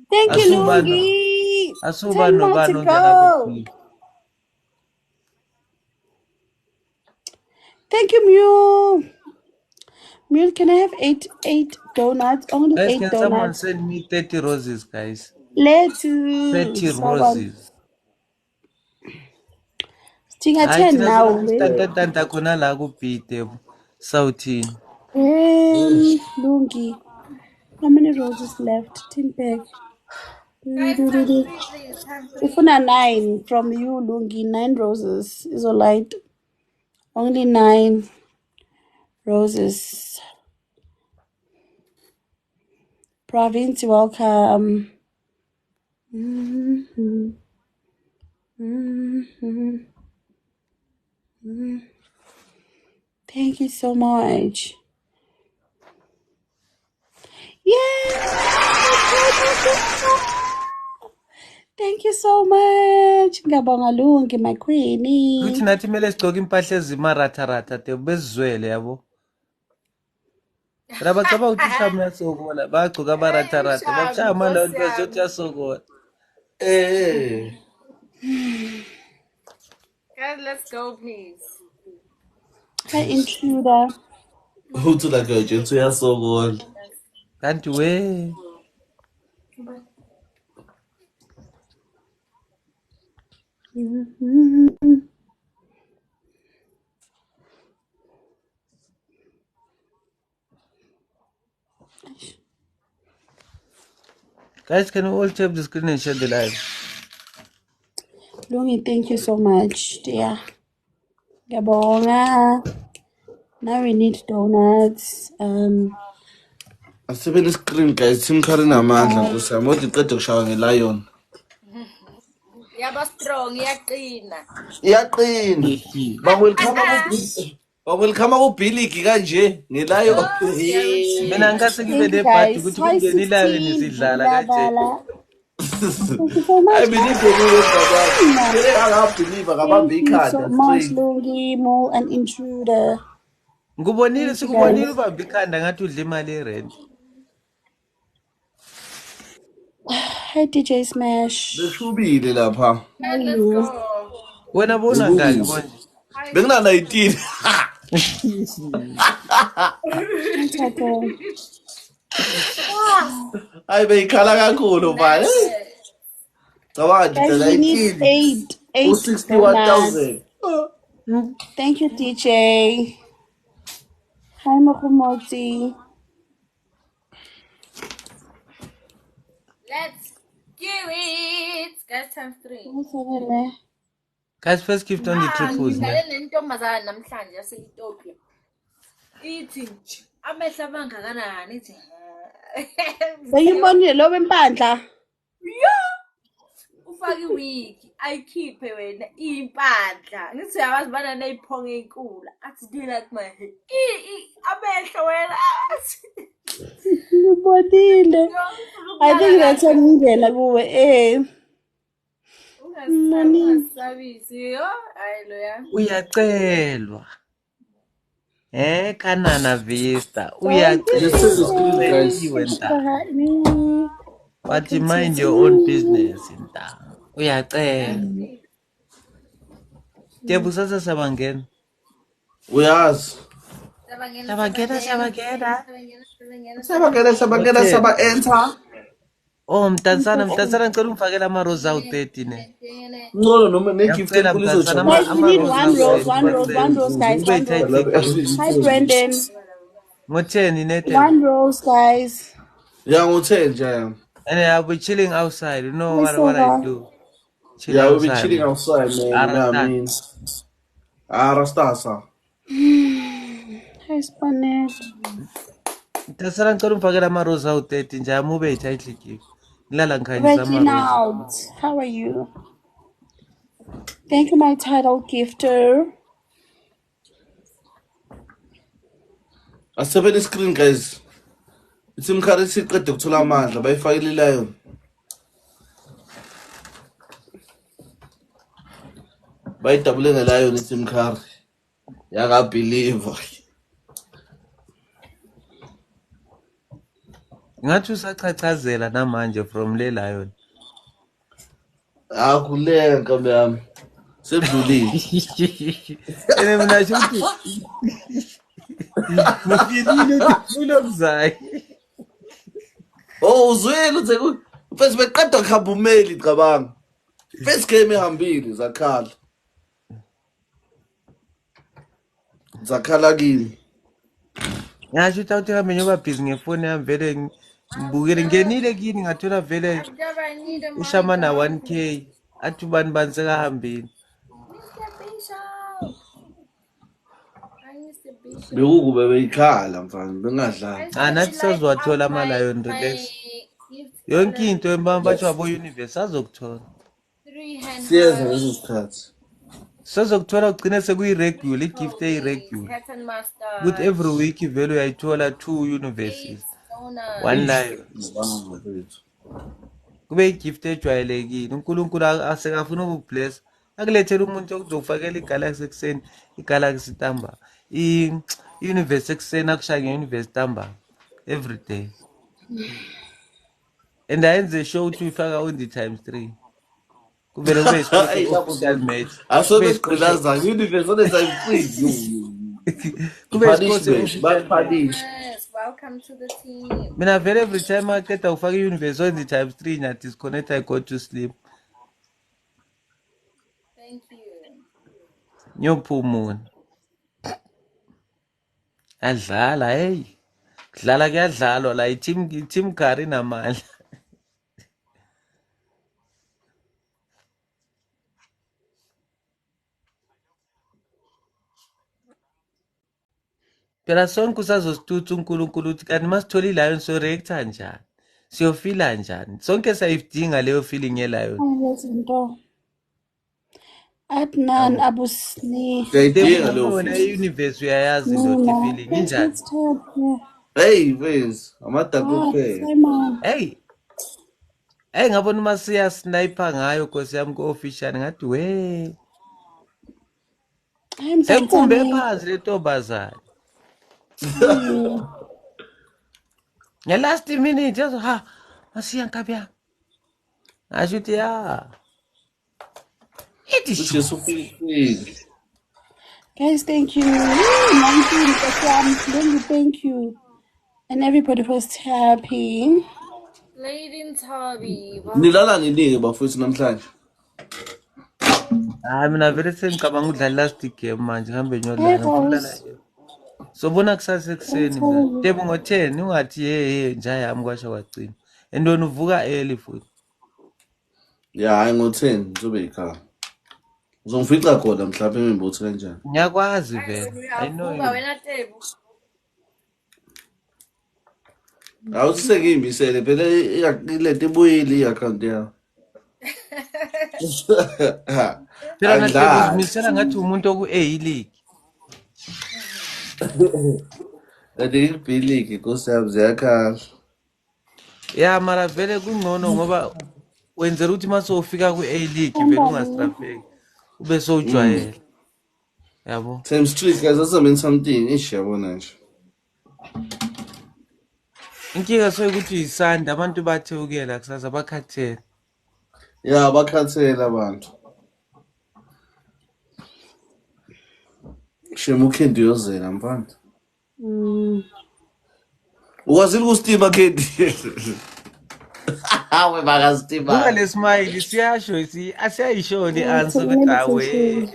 C: Thank you,
A: Asuba no-
C: Lungi.
A: Asuba
C: 10 more
A: nobani
C: to
A: ongena
C: go.
A: ku-B.
C: Thank you, Mew. Mew, can I have eight donuts? Only
A: Guys,
C: 8
A: can someone
C: donuts.
A: send me 30 roses, guys?
C: Let's
A: 30 roses.
C: Tinga
A: Hayi
C: 10
A: thina
C: now.
A: sitatanta khona la ku-B Tebu. Southini.
C: Lungi. How many roses left? 10 back.
B: Guys, time 3, please. Time 3.
C: Ufuna 9 from you, Lungi. 9 roses is alright. Only 9 roses. Province, welcome. Thank you so much. Thank you so much. Ngiyabonga Lungi, my queenie.
A: Kuthi nathi kumele sigcoke impahla ezimaratharath Tebu bezizwele yabo. Phela bacaba ukuthi uShami uyasokola bagcoka abaratharata bashaya amalawo bezothi uyasokola.
B: Guys, let's go, please.
C: Hi, intruder.
D: Uthi la ke nje uyasokola.
A: Kanti we guys, can we all tap the screen and share the live?
C: Lungi, thank you so much, dear. Gabonga. Now we need donuts.
D: Asebenzisa screen guys, simkhari namandla ngosami othi qede kushawa nge-lion.
B: Yaba strong, iyaqina.
D: Iyaqina. Welcome ku-Billig kanje nge-lion.
A: Mina ngase ngibe
C: Thank you,
A: nebhadi
C: guys.
A: ukuthi
C: Hi,
A: kungene ilayo
C: 16.
A: nisidlala kanje.
C: Thank you so much.
D: I believe I believe
C: Thank you so much, Lungi, Mo, and intruder.
A: Ngubonile
C: Thank you,
A: sikubonile
C: guys.
A: ubamba ikhanda ngathi udla imali yerent.
C: Hi, DJ Smash.
D: Beshubile lapha.
B: Guys, let's go.
A: Wena bona ngaki konje?
D: Bengina 19. Hayi beyikhala kakhulu manje. Cabanga
C: Guys, we need
D: 19.
C: eight
D: U61,000.
C: Thank you, DJ. Hi, Mokumoti.
B: Let's do it. Guys, times 3.
A: Guys, first gift on the triples man.
B: Ngidlale nentombazana namhlanje yase-Ethiopia. Ithi amehla abangakanani ithi
C: Beyibonile lo bempandla.
B: ufake iwigi ayikhiphe wena impandla ngithi uyawazi bana nayiphonga enkulu athi do you like my hair amehlo wena
C: Ngibonile. I think that's ngingena kuwe
B: ungasabisi yo hayi loya
A: Uyacelwa. Kanana Vista.
C: Uyacelwa.
A: But you mind your own business in town. Uyacelwa. Tebu sasa sabangena.
D: Uyazi. Sabangena saba-enter.
A: Oh, mtansana ngicela umfakele ama-rose awu 30 ne.
D: No, noma ne-gift
A: Ngiyacela
D: enkulu
A: mtansana
C: Guys, we need
A: ama-rose
C: one rose, guys. One rose. Hi, Brendan.
A: Ngo-10 nete.
C: One rose, guys.
D: Yeah, ngo-10 nje.
A: And I'll be chilling outside. You know what I do?
D: Yeah, we'll be chilling outside, man. You know what I mean? Rastasa.
C: Hi, Spanet.
A: Mtansana ngicela umfakele ama-rose awu 30 nje amube i-title gift. Ngilala ngikhanyisa ama-rose.
C: Reginald, how are you? Thank you, my title gifter.
D: Asebenzisa screen guys. Isimkhari siqede ukuthola amandla bayifakile ilayo. Bayidabule ngelayo isimkhari. Yakabelieve.
A: Ngathi usachachazela namanje from le lion.
D: Akulenga nkambi yami. Sedlulile.
A: Ene mina shuthi. Ngifilile unokuzayi.
D: Oh, uzwile uthe mfethu beqeda kuhamba umeli cabanga. First game ehambile zakhala. Zakhala kini.
A: Ngasho ukuthi awuthi kambe nyoba busy ngefoni yami vele ngibukele ngenile kini ngathola vele ushamana 1K athi bani sekahambile.
D: Bekukube beyikhala mfana bengadlali.
A: Nathi sazowathola ama-lion relax. Yonke into embamba batsho abo-universe azokuthola.
D: Siyeza ngezi sikhathi.
A: Sazokuthola ugcine sekuyi-regular igift eyi-regular. Ukuthi every week vele uyayithola 2 universes. One lion. Kube igift ejwayelekile. uNkulunkulu asekafuna ukukublessa. Akulethela umuntu okuzofakela igalaxy ekuseni, igalaxy ntamba. Universe ekuseni akushaya nge-universe ntambama every day. And ayenze show ukuthi uyifaka on the ×3. Kuvele kube isport
D: Hey, lapho
A: official
D: Nkosi.
A: match.
D: Asolo
A: Kube isport
D: sigqilaza universe on the time free.
A: kube isport
D: Punishment,
A: official match.
D: punish.
B: Yes, welcome to the team.
A: Mina vele every time aqeda ukufaka i-universe on the ×3 nya disconnect I go to sleep.
B: Thank you.
A: Ngiyophumula. Adlala hey. Kudlala kuyadlalwa la i-team Gary namandla. Phela sonke usazositutha uNkulunkulu ukuthi kanti masithola i-lion so-reacta njani? Siyofila njani? Sonke sayidinga leyo feeling ye-lion.
C: Lezinto. Adnan Abusni.
D: Siyayidinga leyo
A: Wona
D: feeling.
A: i-universe uyayazi ndoda i-feeling injani?
C: It's terrible.
D: Hey, Vez, amadaku
C: Ah,
D: kuphela.
C: Simon.
A: Hey. Hey ngabona uma siya sniper ngayo Nkosi yami ku-official ngathi we.
C: I'm
A: Senkumbe
C: Tanzania.
A: phansi le ntombazane. Nge-last minute yazo ha masiya nkabya. Ngasho ukuthi ya. Ithi
D: Which
A: shu.
D: is so big.
C: Guys, thank you. 19, thank you. And everybody was happy.
B: Lady Tabi.
D: Nilala nini bafowethu namhlanje?
A: Hayi mina vele sengicabanga udlala last game manje ngihambe
C: Hey,
A: ngiyodlala ngifuna
C: boys.
A: sobona kusasa ekuseni mina tebo ngo-10 ungathi ye njaya yami kwasho kwagcina entoni uvuka early futhi
D: Ya, hayi ngo-10 ngizobe yikhaya. Uzongifica khona mhlawumbe emimbothi kanjani?
A: ngiyakwazi vele I know
B: Uyavuka
A: you.
B: wena Tebo.
D: Awusisekiyimisele phela ilento ibuyile i-account yawo.
A: Phela naTebo
D: Angidlali.
A: uzimisela ngathi umuntu oku-A-League.
D: Kanti ngikubhiliki Nkosi yami ziyakhala.
A: Ya mara vele kungcono ngoba wenzela ukuthi uma sowufika ku-A-League vele ungastrafeki ube sowujwayele yabo.
D: Same street guys, that's mean something. Ish yabona nje.
A: Inkinga soyikuthi uyisanda abantu bathewukela kusasa bakhathele.
D: Ya, bakhathela abantu. Shema uKendi uyozela mfana. Ukwazile ukustima Kendi? Hawe bakastima.
A: Buka le smile siyasho asiyayishona i-answer ukuthi awe.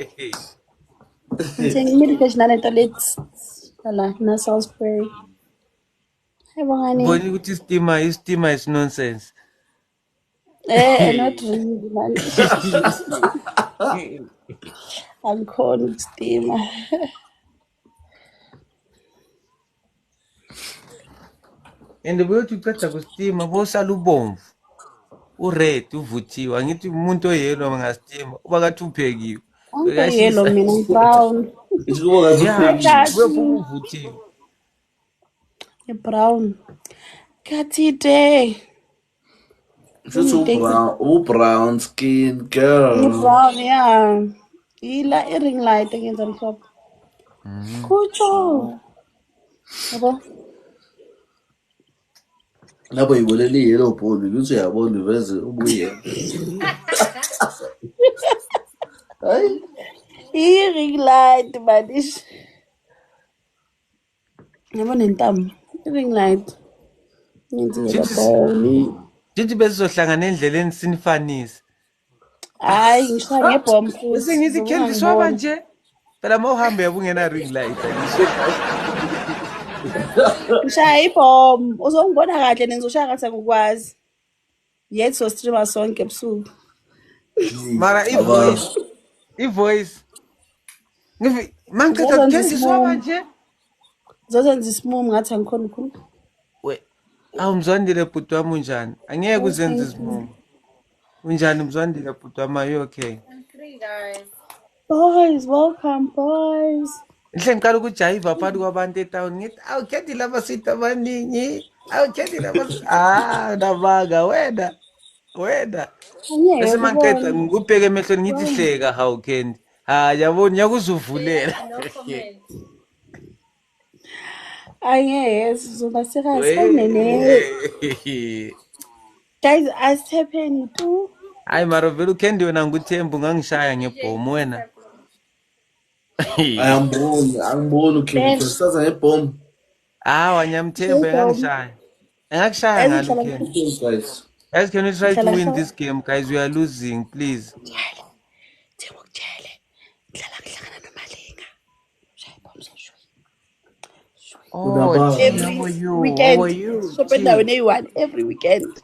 C: Saying medication na let's la na Salisbury. Hey, bongani.
A: Mbona ukuthi istima is nonsense.
C: Not really, man. I'm calling steamer.
A: And uyothi uceda kustima bosala ubomvu ured uvuthiwe angithi umuntu oyellow mangastima uba kathi uphekiwe.
C: I'm yellow, mina brown.
D: Isikubo ngathi
A: Uyofuka uvuthiwe.
C: Brown. Katide.
D: Futhi brown skin girl.
C: Brown, yeah. Ila ring light ngenza mhlophe. Kutsho. Yabo.
D: Lapho yibolele yellow ball ukuthi uyabona uveze ubuye. Hayi.
C: Ring light manish. Yabona intambo. Ring light. Ngenzile boni.
A: Jithi besizohlangana endleleni sinifanise.
C: Hayi ngishaya ngebomb futhi.
A: Bese ngithi Kendi swaba nje. Phela mawuhambe yabungena ring light.
C: Ngishaya ibomb. Uzongibona kahle nizoshaya kahle ngokwazi. Yet so streamer sonke ebusuku.
A: Mara i-voice. Ngithi mangicela Kendi swaba nje.
C: Zozenza isimum ngathi angikhona ukukhuluma.
A: Mzwandile bhuti wami unjani? Angeke uzenze isimumu. Unjani Mzwandile bhuti wami, are you okay?
B: I'm free, guys.
C: Boys, welcome boys.
A: Ngihle ngiqala ukujayiva phakathi kwabantu etown ngithi Kendi laba sithi abaningi. Kendi laba nabanga wena. Bese mangiceda ngikubheke emehlweni ngithi hleka hawu Kendi. Yabona ngiyakuzuvulela.
B: No comment.
C: Yes, zoba serious. Guys, asithepeni tu.
A: Hayi mara vele ukhendi wena nguThembu ngangishaya ngebhomu wena.
D: Angiboni ukhendi saza ngebhomu.
A: Wanyamthembu engangishaya. Engakishaya ngalo ukhendi.
D: Guys.
A: Guys, can we try to win this game? Guys, we are losing, please. Oh, T, how are you?
C: Weekend.
A: How are you?
C: Shop endaweni eyi-1 every weekend.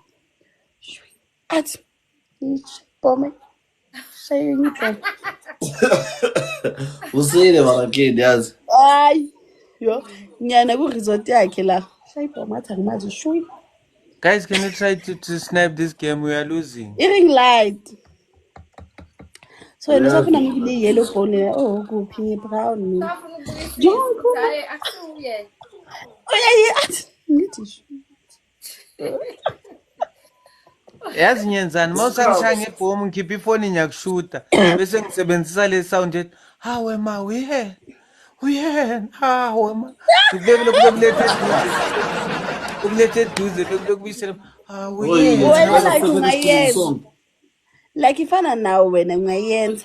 C: Athi bome shaye ngidla.
D: Usile barakeni yazi.
C: Hayi. Yo, nyana ku resort yakhe la. Shaye bome athi angimazi shui.
A: Guys, can you try to snipe this game? We are losing.
C: Ring light. So yena usafuna ngikule yellow bone. Oh, kuphi brown mina.
B: Usafuna ukuyisisa. Hayi asuye.
C: Oyaye athi ngithi shui.
A: Yazi nyenzani mawusangishaya ngebhomu ngikhipha ifoni ngiyakushuta bese ngisebenzisa le sound ethi hawe ma uyena hawe ma ukulethe eduze lokubuyisela hawe
C: Wena like ungayenza. Like ifana nawe wena ungayenza.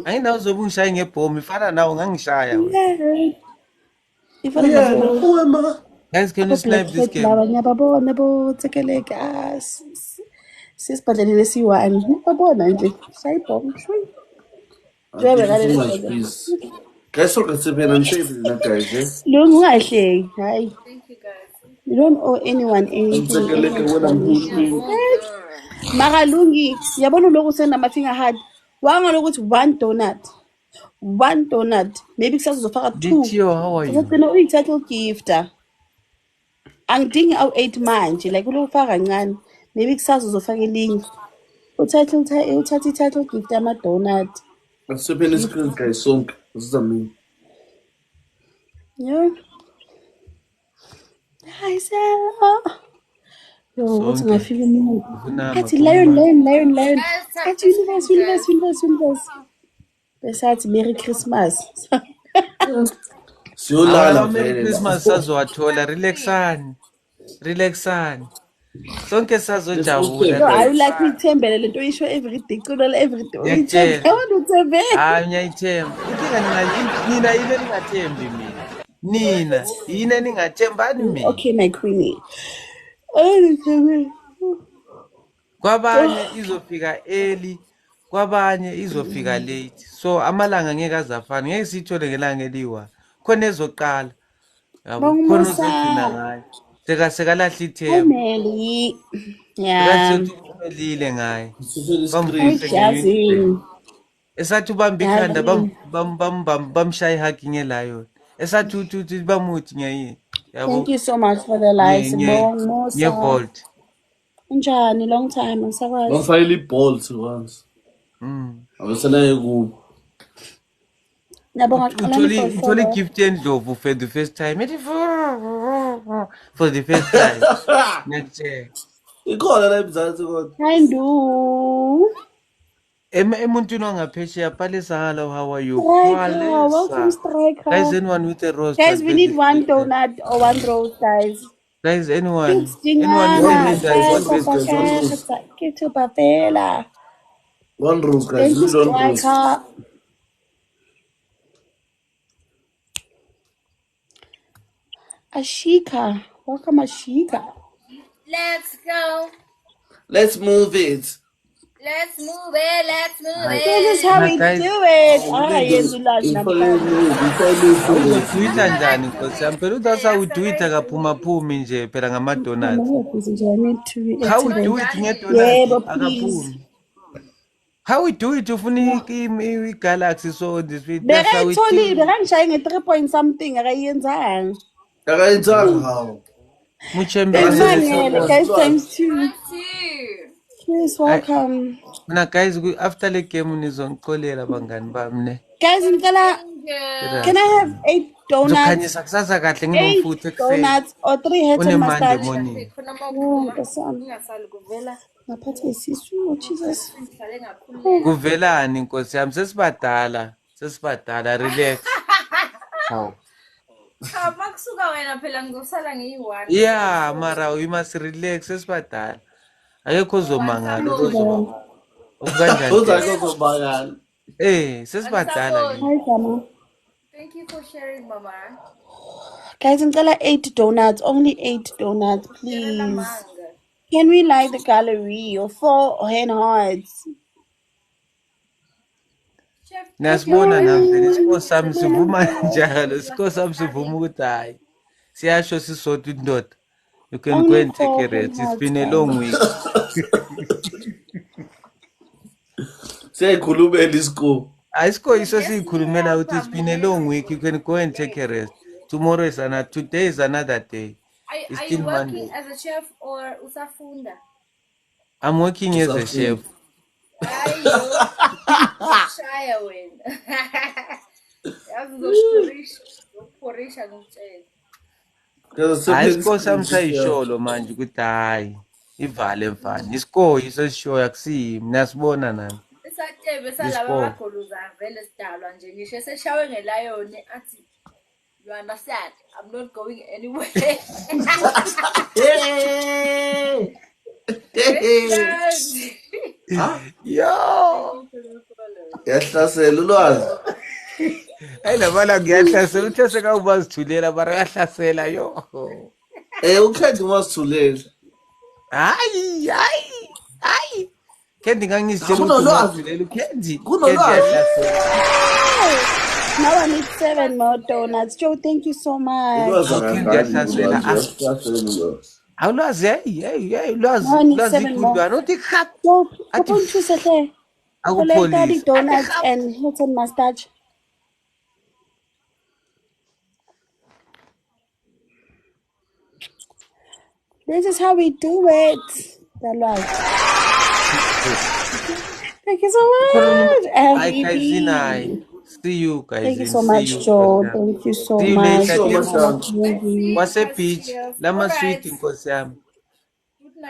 A: anginawo zobe ungishaye ngebhomu ifana nawe ngangishaya wena.
C: Ifana nawe
D: ma.
A: Guys, can you snipe this game?
C: Laba ngiyababona bothekeleka sisibhadlelele si-1 babona nje sayibhoma shwi
D: Guys, so can seven and seven guys.
C: Lungu ungahleki hayi.
B: Thank you guys.
C: You don't owe anyone anything. Makalungi yabona lokhu senda finger hard wanga lokuthi one donut maybe kusazofaka 2
A: Ditio, how are you?
C: uzogcina uyi-title gifter angidingi awu-8 manje like ulokufaka kancane maybe kusasa uzofaka elinye uthatha i-title gift ama-donut.
D: Seven is good guys sonke sizamini.
C: Yeah. Hi Sarah. Yo, uthi ngafika umuntu athi lion athi universe besathi Merry Christmas.
D: Siyolala
A: Merry Christmas sazowathola relaxani sonke sizojabula.
C: No, I like ngithembele lento oyisho everyday icula everyday uyithembe uthembele.
A: Ngiyayithemba inkinga nina yini ningathembi nina yini ningathembani mina.
C: Okay my queenie.
A: Kwabanye izofika early kwabanye izofika late so amalanga ngeke azafana ngeke sithole ngelanga eliwa khona ezoqala yabo khona uzogcina ngayo sekalahla ithemba
C: yeah
A: sekuphumelile ngaye
C: bamvise
A: esathi ubamba ikhanda bamshaya ihagi ngelayo esathi uthi bamuthi ngiyini yabo.
C: Thank you so much for the likes.
A: Ngevolt
C: unjani long time ngisakwazi
D: bafayile ibolt once abaselaye ku
C: Nabonga
A: uthole gift endlovu for the first time for the first time ngiyakutshela
D: ikhona la eMzansi kodwa
C: Handu
A: emuntwini wangaphesheya palesa hello how are you
C: welcome Striker.
A: Guys, anyone with a rose
C: Guys, we need 1 donut or 1 rose, guys.
A: Guys, anyone
C: with guys, to Pavela.
D: 1 rose guys, we don't rose.
C: Ashika, welcome Ashika.
B: Let's go.
D: Let's move it.
B: Let's move it.
C: This is how we do it.
A: Twitter njani Nkosi yami phela udasa udwitha akaphuma nje phela ngamadonuts. How we do it ngedonuts akaphumi. How we do it ufuna iGalaxy so this week
C: that's how we do it. Bekangishaya nge 3 point something akayenzanga.
D: Akayenzanga how.
C: Muchembe guys times 2. Please welcome.
A: Mina guys after the game nizongixolela bangani bami ne.
C: Guys ngicela can I have 8 donuts?
A: Uzokhanyisa kusasa kahle nginomfutho ekuseni.
C: Donuts or 3 heads and mustard. Ngaphatha isisu oh Jesus.
A: Kuvelani Nkosi yami sesibadala relax. Hawu.
B: Cha makusuka wena phela ngizosala ngiyi-1.
A: Yeah, mara we must relax esibadala. Akekho uzomangala
B: Angisaboni.
A: okukanjani
D: Uthi
A: ke.
D: akuzobangala.
A: Sesibadala ke.
C: Hi, Grandma.
B: Thank you for sharing, Mama.
C: Guys, ngicela 8 donuts. Only 8 donuts,
B: Sharing
C: please.
B: manga.
C: Can we like the gallery or 4 hand hearts?
B: Chef,
A: Niyasibona nami vele isikole sami sivuma njalo. Isikole sami sivuma ukuthi hayi. Siyasho sisodwa indoda. You can go
C: Only
A: and take
C: 4
A: a
C: hand
A: rest. It's
C: hearts,
A: been a
C: guys.
A: long week.
D: Siyayikhulumela isikole.
A: Ayisiko iso siyikhulumela ukuthi it's been a long week. You can go and take a rest. Tomorrow is another. Today is another day. It's
B: Are
A: still
B: you working
A: Monday.
B: as a chef or usafunda?
A: I'm working as a chef.
B: Hayi yo. Shaya wena. Yazi uzokuphorisha ngokutshela.
A: Hayi isikole sami sayisholo manje ukuthi hayi ivale mfana. Isikole isesishoyo akusiyimi. Niyasibona nani.
B: Isatebe salaba bagoluza vele sidalwa nje ngisho eseshawe ngelayoni athi you understand I'm not going anywhere.
A: Yo!
D: Yahlasela ulwazi.
A: Hayi labala ngiyahlasela uthe sekawubazithulela mara yahlasela yo.
D: Ukhendi masithulela.
A: Hayi. Kendi ngangizitshela
D: Kunolwazi.
A: ukuthi ungazithulela uKendi.
D: Kunolwazi.
A: Yahlasela.
C: Now I need 7 more donuts. Joe, thank you so much.
D: Ulwazi
A: Kendi yahlasela.
D: yahlasela ulwazi.
A: Awulazi hey ulwazi
C: No, I need 7
A: ikhulwana
C: more.
A: uthi khat.
C: Joe,
A: Athi
C: open 2 sehle.
A: akupholisa.
C: Donuts and Hilton mustache. This is how we do it. Thank you so much.
A: Hi guys,
C: MVP.
A: see you guys.
C: Thank you so much, Joe. Thank you so
A: See you
C: much.
A: later. Wase beach. Lama sweet inkosi yami.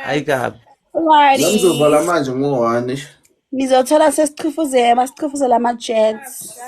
A: Hayi kabi.
D: Namzovala
C: Alrighty.
D: manje ngo-1.
C: Ngizothola sesichifuzela ama-jets.